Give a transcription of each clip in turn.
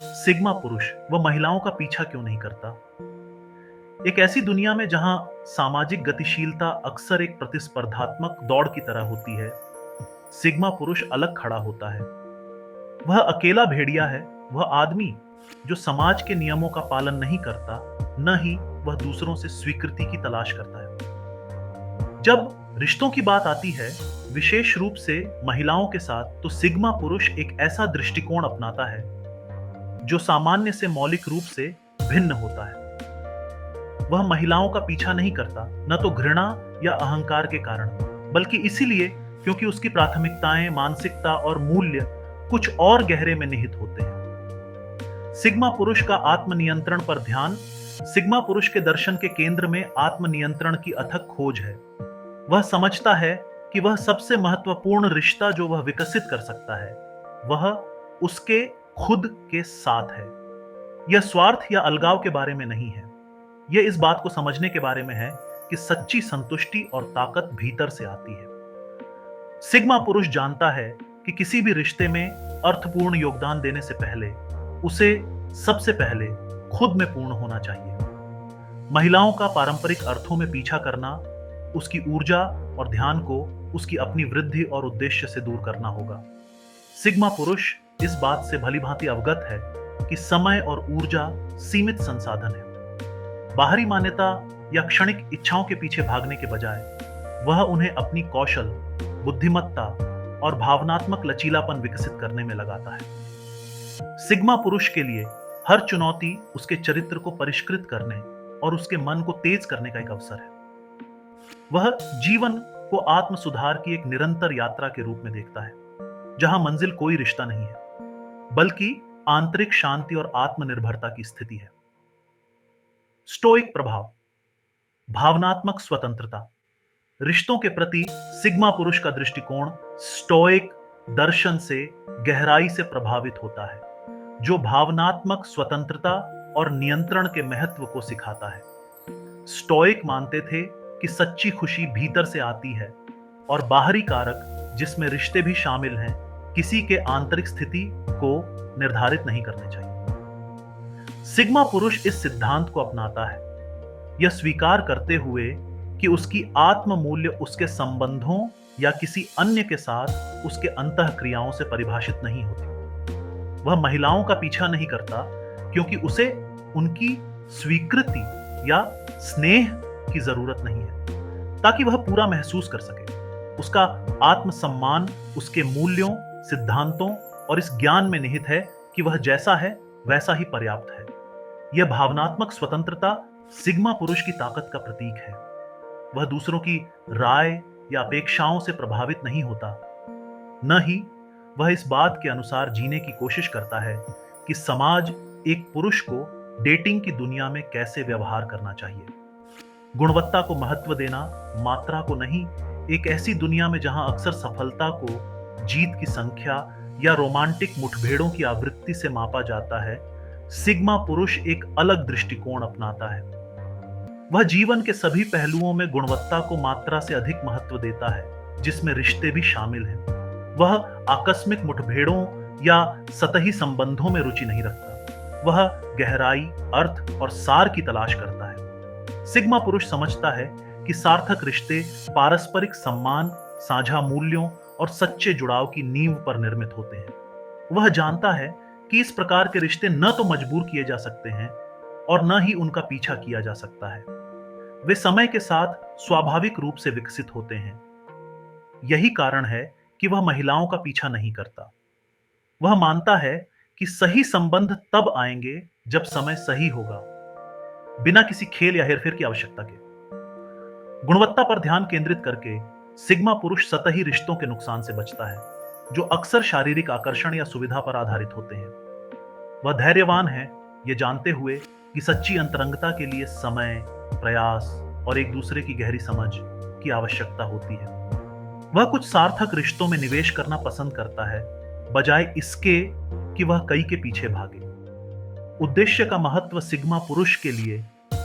Sigma पुरुष वह महिलाओं का पीछा क्यों नहीं करता? एक ऐसी दुनिया में जहां सामाजिक गतिशीलता अक्सर एक प्रतिस्पर्धात्मक दौड़ की तरह होती है, सिग्मा पुरुष अलग खड़ा होता है। वह अकेला भेड़िया है, वह आदमी जो समाज के नियमों का पालन नहीं करता, न ही वह दूसरों से स्वीकृति की तलाश करता है। जब रिश्तों की बात आती है, विशेष रूप से महिलाओं के साथ, तो सिग्मा पुरुष एक ऐसा दृष्टिकोण अपनाता है जो सामान्य से मौलिक रूप से भिन्न होता है। वह महिलाओं का पीछा नहीं करता, न तो घृणा या अहंकार के कारण, बल्कि इसीलिए क्योंकि उसकी प्राथमिकताएं, मानसिकता और मूल्य कुछ और गहरे में निहित होते हैं। सिग्मा पुरुष का आत्मनियंत्रण पर ध्यान सिग्मा पुरुष के दर्शन के केंद्र में आत्मनियंत्रण की अथक खोज है। वह समझता है कि वह सबसे महत्वपूर्ण रिश्ता जो वह विकसित कर सकता है, वह उसके खुद के साथ है। यह स्वार्थ या अलगाव के बारे में नहीं है। यह इस बात को समझने के बारे में है कि सच्ची संतुष्टि और ताकत भीतर से आती है। सिग्मा पुरुष जानता है कि किसी भी रिश्ते में अर्थपूर्ण योगदान देने से पहले उसे सबसे पहले खुद में पूर्ण होना चाहिए। महिलाओं का पारंपरिक अर्थों में पीछा करना उसकी ऊर्जा और ध्यान को उसकी अपनी वृद्धि और उद्देश्य से दूर करना होगा। सिग्मा पुरुष इस बात से भलीभांति अवगत है कि समय और ऊर्जा सीमित संसाधन है। बाहरी मान्यता या क्षणिक इच्छाओं के पीछे भागने के बजाय वह उन्हें अपनी कौशल, बुद्धिमत्ता और भावनात्मक लचीलापन विकसित करने में लगाता है। सिग्मा पुरुष के लिए हर चुनौती उसके चरित्र को परिष्कृत करने और उसके मन को तेज करने का एक अवसर है। वह जीवन को आत्म सुधार की एक निरंतर यात्रा के रूप में देखता है, जहां मंजिल कोई रिश्ता नहीं है, बल्कि आंतरिक शांति और आत्मनिर्भरता की स्थिति है। स्टोइक प्रभाव, भावनात्मक स्वतंत्रता। रिश्तों के प्रति सिग्मा पुरुष का दृष्टिकोण स्टोइक दर्शन से गहराई से प्रभावित होता है, जो भावनात्मक स्वतंत्रता और नियंत्रण के महत्व को सिखाता है। स्टोइक मानते थे कि सच्ची खुशी भीतर से आती है और बाहरी कारक, जिसमें रिश्ते भी शामिल हैं, किसी के आंतरिक स्थिति को निर्धारित नहीं करने चाहिए। सिग्मा पुरुष इस सिद्धांत को अपनाता है, यह स्वीकार करते हुए कि उसकी आत्म मूल्य उसके संबंधों या किसी अन्य के साथ उसके अंतःक्रियाओं से परिभाषित नहीं होती। वह महिलाओं का पीछा नहीं करता क्योंकि उसे उनकी स्वीकृति या स्नेह की जरूरत नहीं है, ताकि वह पूरा महसूस कर सके। उसका आत्मसम्मान उसके मूल्यों, सिद्धांतों और इस ज्ञान में निहित है कि वह जैसा है वैसा ही पर्याप्त है। यह भावनात्मक स्वतंत्रता सिग्मा पुरुष की ताकत का प्रतीक है। वह दूसरों की राय या अपेक्षाओं से प्रभावित नहीं होता, न ही वह इस बात के अनुसार जीने की कोशिश करता है कि समाज एक पुरुष को डेटिंग की दुनिया में कैसे व्यवहार करना चाहिए। गुणवत्ता को महत्व देना, मात्रा को नहीं। एक ऐसी दुनिया में जहां अक्सर सफलता को जीत की संख्या या रोमांटिक मुठभेड़ों की आवृत्ति से मापा जाता है, सिग्मा पुरुष एक अलग दृष्टिकोण अपनाता है। वह जीवन के सभी पहलुओं में गुणवत्ता को मात्रा से अधिक महत्व देता है, जिसमें रिश्ते भी शामिल हैं। वह आकस्मिक मुठभेड़ों या सतही संबंधों में रुचि नहीं रखता। वह गहराई, अर्थ और सार की तलाश करता है। सिग्मा पुरुष समझता है कि सार्थक रिश्ते पारस्परिक सम्मान, साझा मूल्यों और सच्चे जुड़ाव की नींव पर निर्मित होते हैं। वह जानता है कि इस प्रकार के रिश्ते न तो मजबूर किए जा सकते हैं और न ही उनका पीछा किया जा सकता है। वे समय के साथ स्वाभाविक रूप से विकसित होते हैं। यही कारण है कि वह महिलाओं का पीछा नहीं करता। वह मानता है कि सही संबंध तब आएंगे जब समय सही होगा, बिना किसी खेल या हेरफेर की आवश्यकता के। गुणवत्ता पर ध्यान केंद्रित करके सिग्मा पुरुष सतही रिश्तों के नुकसान से बचता है, जो अक्सर शारीरिक आकर्षण या सुविधा पर आधारित होते हैं। वह धैर्यवान है, ये जानते हुए कि सच्ची अंतरंगता के लिए समय, प्रयास और एक दूसरे की गहरी समझ की आवश्यकता होती है। वह कुछ सार्थक रिश्तों में निवेश करना पसंद करता है, बजाय इसके कि वह कई के पीछे भागे। उद्देश्य का महत्व सिग्मा पुरुष के लिए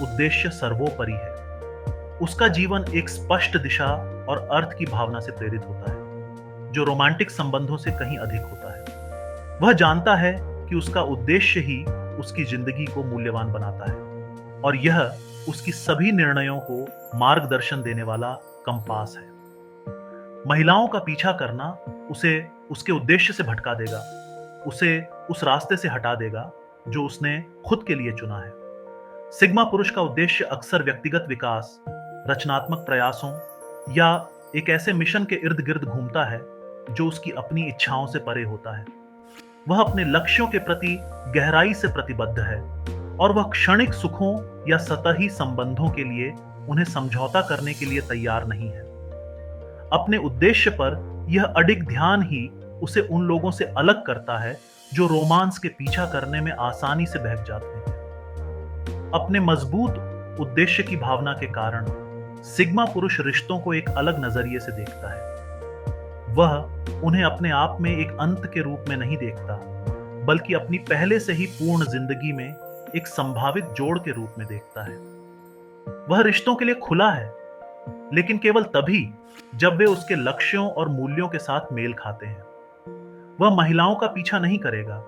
उद्देश्य सर्वोपरि है। उसका जीवन एक स्पष्ट दिशा और अर्थ की भावना से प्रेरित होता है, जो रोमांटिक संबंधों से कहीं अधिक होता है। वह जानता है कि उसका उद्देश्य ही उसकी जिंदगी को मूल्यवान बनाता है और यह उसकी सभी निर्णयों को मार्गदर्शन देने वाला कंपास है। महिलाओं का पीछा करना उसे उसके उद्देश्य से भटका देगा, उसे उस रास्ते से हटा देगा जो उसने खुद के लिए चुना है। सिग्मा पुरुष का उद्देश्य अक्सर व्यक्तिगत विकास, रचनात्मक प्रयासों या एक ऐसे मिशन के इर्द गिर्द घूमता है जो उसकी अपनी इच्छाओं से परे होता है। वह अपने लक्ष्यों के प्रति गहराई से प्रतिबद्ध है और वह क्षणिक सुखों या सतही संबंधों के लिए उन्हें समझौता करने के लिए तैयार नहीं है। अपने उद्देश्य पर यह अडिग ध्यान ही उसे उन लोगों से अलग करता है जो रोमांस के पीछा करने में आसानी से बहक जाते हैं। अपने मजबूत उद्देश्य की भावना के कारण सिग्मा पुरुष रिश्तों को एक अलग नजरिए से देखता है। वह उन्हें अपने आप में एक अंत के रूप में नहीं देखता, बल्कि अपनी पहले से ही पूर्ण जिंदगी में एक संभावित जोड़ के रूप में देखता है। वह रिश्तों के लिए खुला है, लेकिन केवल तभी जब वे उसके लक्ष्यों और मूल्यों के साथ मेल खाते हैं। वह महिलाओं का पीछा नहीं करेगा,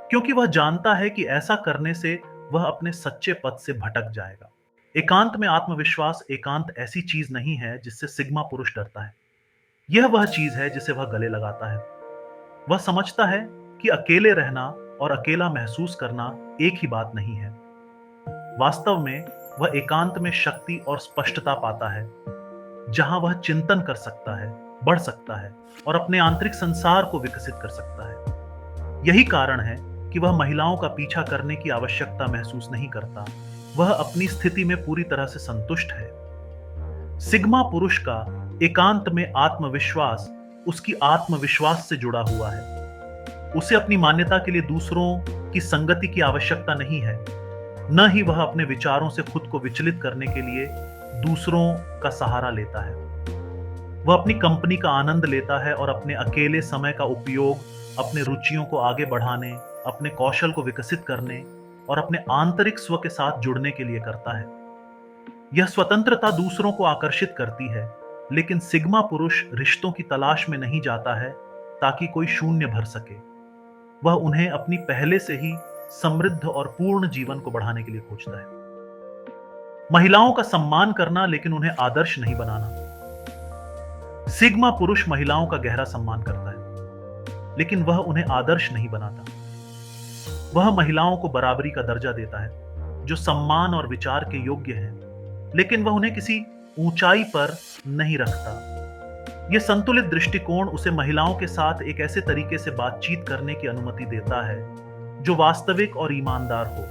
क्योंकि वह जानता है कि ऐसा करने से वह अपने सच्चे पथ से भटक जाएगा। एकांत में आत्मविश्वास एकांत ऐसी चीज नहीं है जिससे सिग्मा पुरुष डरता है। यह वह चीज है जिसे वह गले लगाता है। वह समझता है कि अकेले रहना और अकेला महसूस करना एक ही बात नहीं है। वास्तव में वह एकांत में शक्ति और स्पष्टता पाता है, जहां वह चिंतन कर सकता है, बढ़ सकता है और अपने आंतरिक संसार को विकसित कर सकता है। यही कारण है कि वह महिलाओं का पीछा करने की आवश्यकता महसूस नहीं करता। वह अपनी स्थिति में पूरी तरह से संतुष्ट है। सिग्मा पुरुष का एकांत में आत्मविश्वास उसकी आत्मविश्वास से जुड़ा हुआ है। उसे अपनी मान्यता के लिए दूसरों की संगति की आवश्यकता नहीं है, न ही वह अपने विचारों से खुद को विचलित करने के लिए दूसरों का सहारा लेता है। वह अपनी कंपनी का आनंद लेता है और अपने अकेले समय का उपयोग अपने रुचियों को आगे बढ़ाने, अपने कौशल को विकसित करने और अपने आंतरिक स्व के साथ जुड़ने के लिए करता है। यह स्वतंत्रता दूसरों को आकर्षित करती है, लेकिन सिग्मा पुरुष रिश्तों की तलाश में नहीं जाता है ताकि कोई शून्य भर सके। वह उन्हें अपनी पहले से ही समृद्ध और पूर्ण जीवन को बढ़ाने के लिए खोजता है। महिलाओं का सम्मान करना, लेकिन उन्हें आदर्श नहीं बनाना। सिग्मा पुरुष महिलाओं का गहरा सम्मान करता है, लेकिन वह उन्हें आदर्श नहीं बनाता। वह महिलाओं को बराबरी का दर्जा देता है जो सम्मान और विचार के योग्य है, लेकिन वह उन्हें किसी ऊंचाई पर नहीं रखता। यह संतुलित दृष्टिकोण उसे महिलाओं के साथ एक ऐसे तरीके से बातचीत करने की अनुमति देता है जो वास्तविक और ईमानदार हो,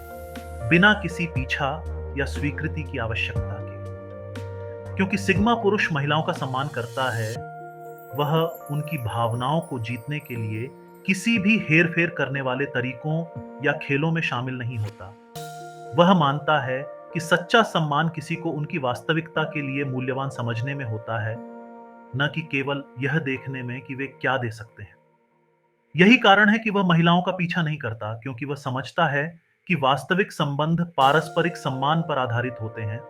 बिना किसी पीछा या स्वीकृति की आवश्यकता के। क्योंकि सिग्मा पुरुष महिलाओं का सम्मान करता है, वह उनकी भावनाओं को जीतने के लिए किसी भी हेरफेर करने वाले तरीकों या खेलों में शामिल नहीं होता। वह मानता है कि सच्चा सम्मान किसी को उनकी वास्तविकता के लिए मूल्यवान समझने में होता है, न कि केवल यह देखने में कि वे क्या दे सकते हैं। यही कारण है कि वह महिलाओं का पीछा नहीं करता, क्योंकि वह समझता है कि वास्तविक संबंध पारस्परिक सम्मान पर आधारित होते हैं,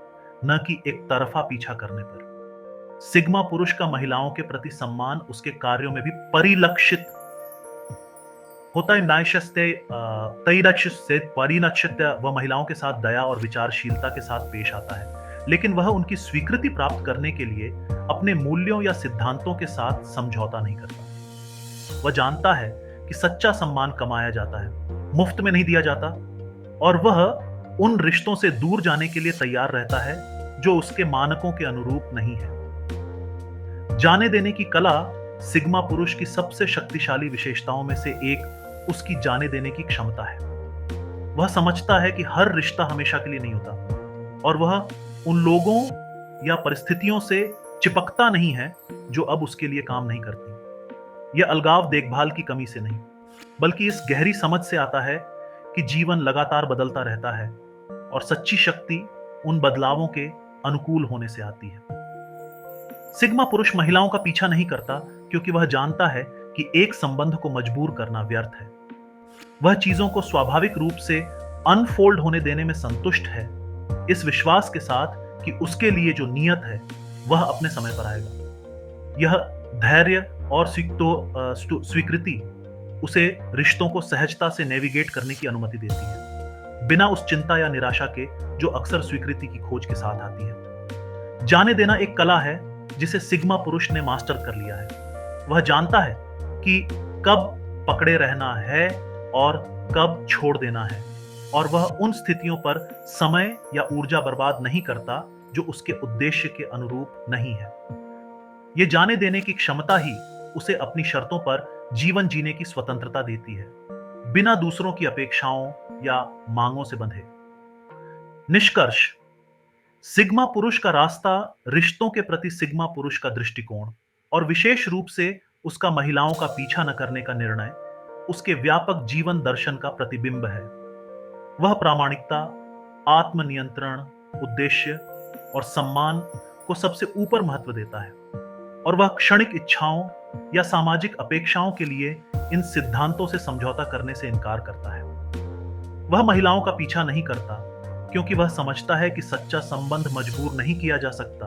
न कि एक तरफा पीछा करने पर। सिग्मा पुरुष का महिलाओं के प्रति सम्मान उसके कार्यों में भी परिलक्षित होता है। वह महिलाओं के साथ दया और विचारशीलता के साथ पेश आता है, लेकिन वह उनकी स्वीकृति प्राप्त करने के लिए अपने मूल्यों या सिद्धांतों के साथ समझौता नहीं करता। वह जानता है कि सच्चा सम्मान कमाया जाता है, मुफ्त में नहीं दिया जाता, और वह उन रिश्तों से दूर जाने के लिए तैयार रहता है जो उसके मानकों के अनुरूप नहीं है। जाने देने की कला सिग्मा पुरुष की सबसे शक्तिशाली विशेषताओं में से एक उसकी जाने देने की क्षमता है। वह समझता है कि हर रिश्ता हमेशा के लिए नहीं होता, और वह उन लोगों या परिस्थितियों से चिपकता नहीं है जो अब उसके लिए काम नहीं करती। यह अलगाव देखभाल की कमी से नहीं, बल्कि इस गहरी समझ से आता है कि जीवन लगातार बदलता रहता है और सच्ची शक्ति उन बदलावों के अनुकूल होने से आती है। सिग्मा पुरुष महिलाओं का पीछा नहीं करता, क्योंकि वह जानता है कि एक संबंध को मजबूर करना व्यर्थ है। वह चीजों को स्वाभाविक रूप से अनफोल्ड होने देने में संतुष्ट है, इस विश्वास के साथ कि उसके लिए जो नियत है वह अपने समय पर आएगा। यह धैर्य और स्वीकृति उसे रिश्तों को सहजता से नेविगेट करने की अनुमति देती है, बिना उस चिंता या निराशा के जो अक्सर स्वीकृति की खोज के साथ आती है। जाने देना एक कला है जिसे सिग्मा पुरुष ने मास्टर कर लिया है। वह जानता है कि कब पकड़े रहना है और कब छोड़ देना है, और वह उन स्थितियों पर समय या ऊर्जा बर्बाद नहीं करता जो उसके उद्देश्य के अनुरूप नहीं है। ये जाने देने की क्षमता ही उसे अपनी शर्तों पर जीवन जीने की स्वतंत्रता देती है, बिना दूसरों की अपेक्षाओं या मांगों से बंधे। निष्कर्ष, सिग्मा पुरुष का रास्ता रिश्तों के प्रति सिग्मा पुरुष का दृष्टिकोण और विशेष रूप से उसका महिलाओं का पीछा न करने का निर्णय उसके व्यापक जीवन दर्शन का प्रतिबिंब है। वह प्रामाणिकता, आत्मनियंत्रण, उद्देश्य और सम्मान को सबसे ऊपर महत्व देता है, और वह क्षणिक इच्छाओं या सामाजिक अपेक्षाओं के लिए इन सिद्धांतों से समझौता करने से इनकार करता है। वह महिलाओं का पीछा नहीं करता क्योंकि वह समझता है कि सच्चा संबंध मजबूर नहीं किया जा सकता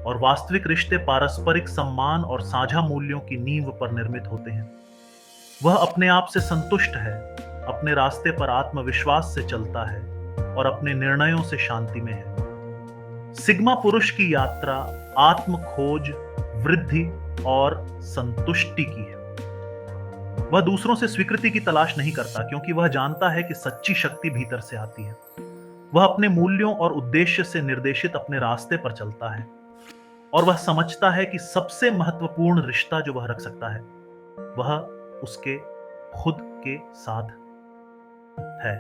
और वास्तविक रिश्ते पारस्परिक सम्मान और साझा मूल्यों की नींव पर निर्मित होते हैं। वह अपने आप से संतुष्ट है, अपने रास्ते पर आत्मविश्वास से चलता है और अपने निर्णयों से शांति में है। सिग्मा पुरुष की यात्रा आत्म खोज, वृद्धि और संतुष्टि की है। वह दूसरों से स्वीकृति की तलाश नहीं करता क्योंकि वह जानता है कि सच्ची शक्ति भीतर से आती है। वह अपने मूल्यों और उद्देश्य से निर्देशित अपने रास्ते पर चलता है, और वह समझता है कि सबसे महत्वपूर्ण रिश्ता जो वह रख सकता है वह उसके खुद के साथ है।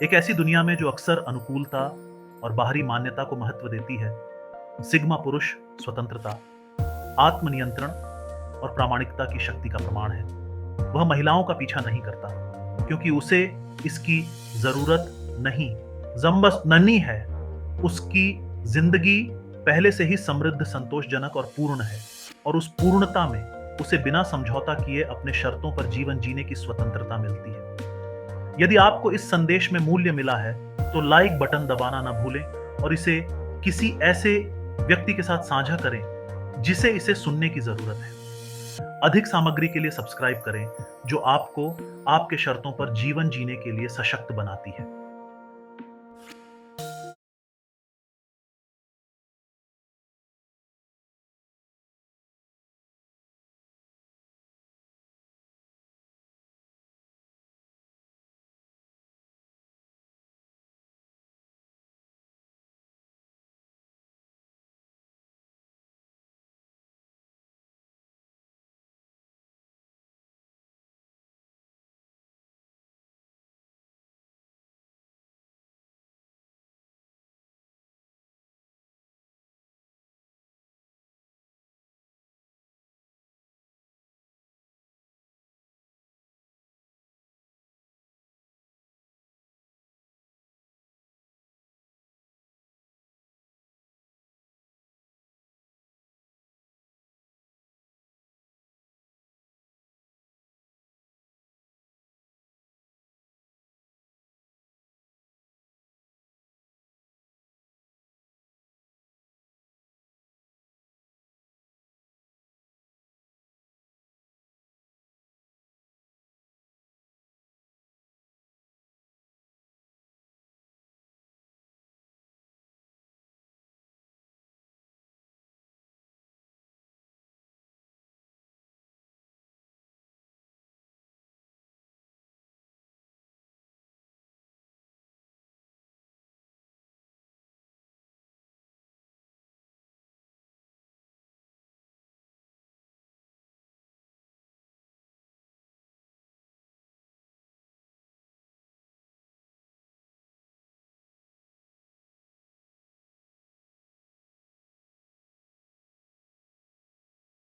एक ऐसी दुनिया में जो अक्सर अनुकूलता और बाहरी मान्यता को महत्व देती है, सिग्मा पुरुष स्वतंत्रता, आत्मनियंत्रण और प्रामाणिकता की शक्ति का प्रमाण है। वह महिलाओं का पीछा नहीं करता क्योंकि उसे इसकी जरूरत नहीं ननी है। उसकी जिंदगी पहले से ही समृद्ध, संतोषजनक और पूर्ण है, और उस पूर्णता में उसे बिना समझौता किए अपने शर्तों पर जीवन जीने की स्वतंत्रता मिलती है। यदि आपको इस संदेश में मूल्य मिला है तो लाइक बटन दबाना ना भूलें और इसे किसी ऐसे व्यक्ति के साथ साझा करें जिसे इसे सुनने की जरूरत है। अधिक सामग्री के लिए सब्सक्राइब करें जो आपको आपके शर्तों पर जीवन जीने के लिए सशक्त बनाती है।